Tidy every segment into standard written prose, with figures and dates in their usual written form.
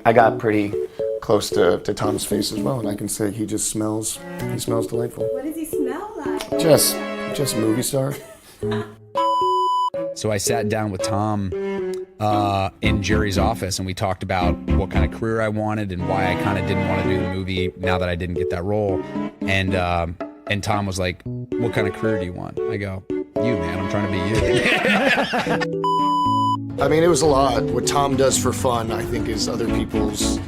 I got pretty close to Tom's face as well, and I can say he smells delightful. What does he smell like? Just movie star. So I sat down with Tom in Jerry's office, and we talked about what kind of career I wanted and why I kind of didn't want to do the movie now that I didn't get that role. And Tom was like, "What kind of career do you want?" I go, "You, man, I'm trying to be you." I mean, it was a lot. What Tom does for fun, I think, is other people's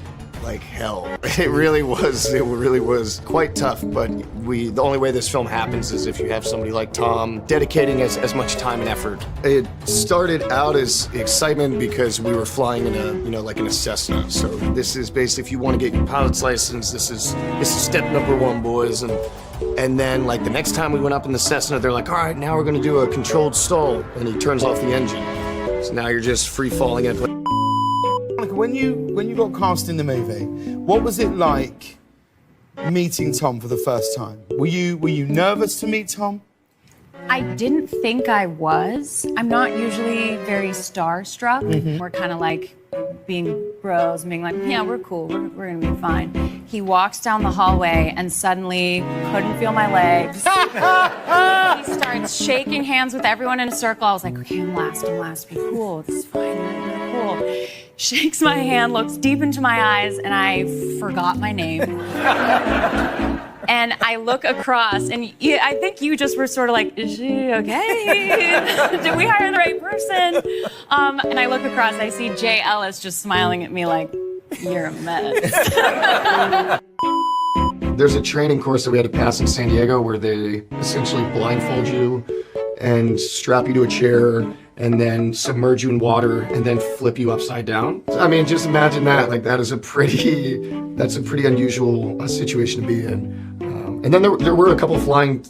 like hell. It really was quite tough, but the only way this film happens is if you have somebody like Tom dedicating as much time and effort. It started out as excitement because we were flying in a Cessna. So this is basically, if you want to get your pilot's license, this is step number one, boys. And then like the next time we went up in the Cessna, they're like, all right, now we're gonna do a controlled stall. And he turns off the engine. So now you're just free falling in. When you got cast in the movie, what was it like meeting Tom for the first time? Were you nervous to meet Tom? I didn't think I was. I'm not usually very starstruck. We're kind of like being bros and being like, yeah, we're cool, we're gonna be fine. He walks down the hallway and suddenly couldn't feel my legs. He starts shaking hands with everyone in a circle. I was like, okay, I'm last, be cool, this is fine, you're cool. Shakes my hand, looks deep into my eyes, and I forgot my name. And I look across, and I think you just were sort of like, is she okay? Did we hire the right person? And I look across, I see Jay Ellis just smiling at me like, you're a mess. There's a training course that we had to pass in San Diego where they essentially blindfold you and strap you to a chair and then submerge you in water and then flip you upside down. I mean, just imagine that. Like, that's a pretty unusual situation to be in. And then there were a couple of flying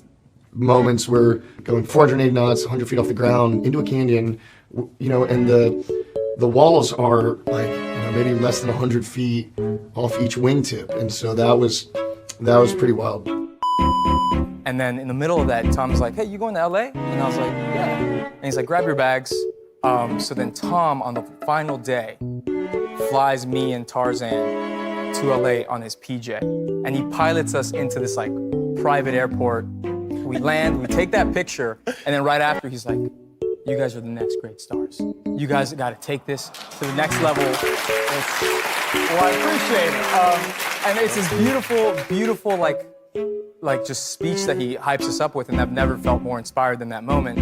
moments where going 480 knots, 100 feet off the ground into a canyon, and the walls are like, maybe less than 100 feet off each wingtip. And so that was pretty wild. And then in the middle of that, Tom's like, hey, you going to LA? And I was like, yeah. And he's like, grab your bags. So then Tom, on the final day, flies me and Tarzan to LA on his PJ. And he pilots us into this like private airport. We land, we take that picture, and then right after he's like, you guys are the next great stars. You guys gotta take this to the next level. Well, I appreciate it. And it's this beautiful, like just speech that he hypes us up with, and I've never felt more inspired than that moment.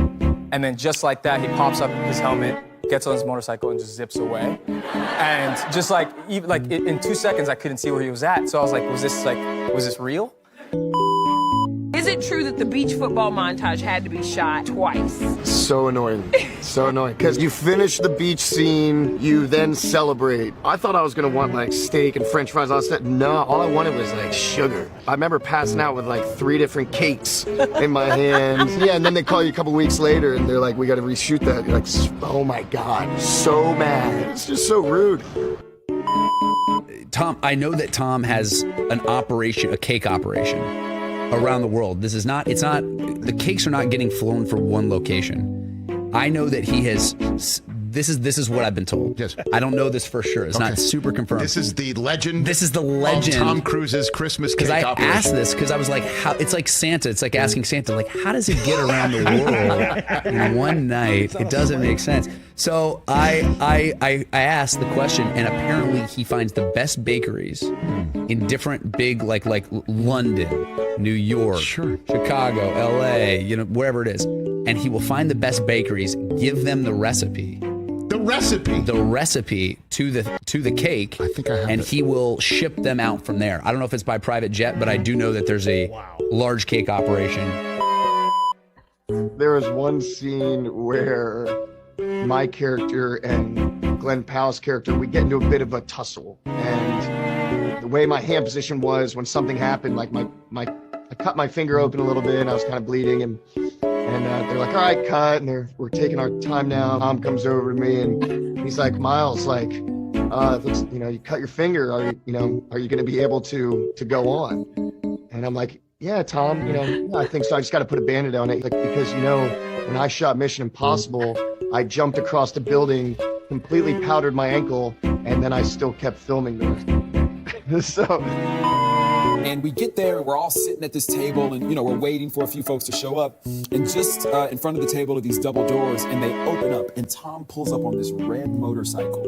And then just like that, he pops up his helmet, gets on his motorcycle, and just zips away. And just like, even like in 2 seconds, I couldn't see where he was at. So I was like, was this real? Is it true that the beach football montage had to be shot twice? So annoying. So annoying. Because you finish the beach scene, you then celebrate. I thought I was going to want like steak and french fries. No, all I wanted was like sugar. I remember passing out with like 3 different cakes in my hands. Yeah, and then they call you a couple weeks later and they're like, we got to reshoot that. You're like, oh my God, so mad. It's just so rude. Tom, I know that Tom has an operation, a cake operation around the world. The cakes are not getting flown from one location. I know that he has, this is what I've been told. Yes. I don't know this for sure. It's not super confirmed. This is the legend. This is the legend of Tom Cruise's Christmas cake operation. operation. I asked this because I was like, how, it's like Santa. It's like asking Santa, like, how does it get around the world in one night? It doesn't make sense. So I asked the question, and apparently he finds the best bakeries in different big, like London, New York, Chicago, LA, wherever it is. And he will find the best bakeries, give them the recipe. The recipe to the cake. I think I have. And he will ship them out from there. I don't know if it's by private jet, but I do know that there's a large cake operation. There was one scene where my character and Glenn Powell's character, we get into a bit of a tussle. And the way my hand position was when something happened, like I cut my finger open a little bit and I was kind of bleeding, and they're like, all right, cut, and we're taking our time now. Tom comes over to me and he's like, Miles, like, you cut your finger, are you gonna be able to go on? And I'm like, yeah, Tom, yeah, I think so. I just got to put a Band-Aid on it, like, because when I shot Mission Impossible, I jumped across the building completely powdered my ankle, and then I still kept filming the rest. So. And we get there, we're all sitting at this table, and you know, we're waiting for a few folks to show up. And just in front of the table are these double doors, and they open up, and Tom pulls up on this red motorcycle.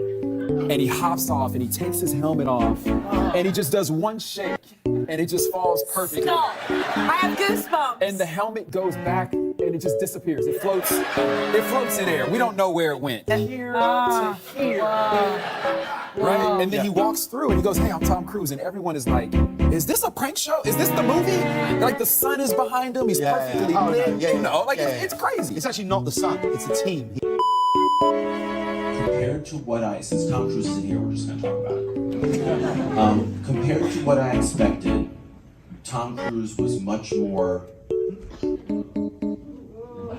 And he hops off, and he takes his helmet off, and he just does one shake, and it just falls perfectly. Stop. I have goosebumps. And the helmet goes back, and it just disappears. It floats in air. We don't know where it went. Here to here. Right? And then he walks through and he goes, hey, I'm Tom Cruise. And everyone is like, is this a prank show? Is this the movie? Like the sun is behind him. He's perfectly lit. You know, like it's crazy. It's actually not the sun, it's a team. Compared to what since Tom Cruise isn't here, we're just gonna talk about it. Compared to what I expected, Tom Cruise was much more.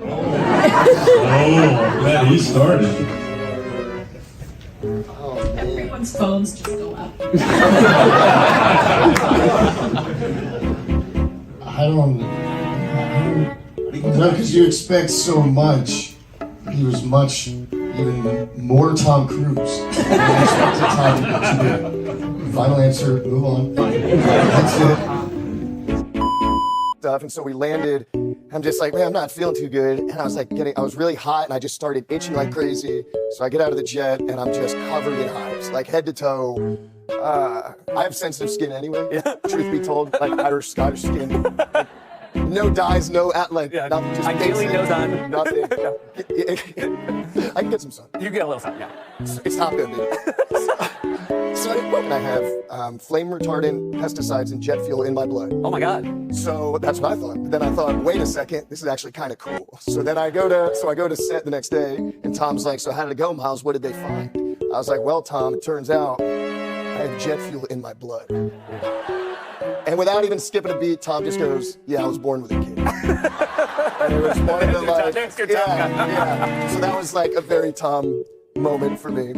Oh, man, he started. Everyone's phones just go up. I don't know, because you expect so much. He was even more Tom Cruise than I expected Tom to be. Final answer, move on. That's it. Stuff, and so we landed. I'm just like, man, I'm not feeling too good. And I was like I was really hot, and I just started itching like crazy. So I get out of the jet, and I'm just covered in hives, like head to toe. I have sensitive skin anyway, truth be told, like Irish, Scottish skin. No dyes, no nothing, just ideally no sun. Nothing. I can get some sun. You get a little sun, yeah. It's not good, dude. So I have flame retardant, pesticides, and jet fuel in my blood. Oh my God. So that's what I thought. But then I thought, wait a second, this is actually kind of cool. So then I go to set the next day, and Tom's like, so how did it go, Miles? What did they find? I was like, well, Tom, it turns out I had jet fuel in my blood. And without even skipping a beat, Tom just goes, yeah, I was born with a kid. And it was one of the like, yeah. So that was like a very Tom moment for me.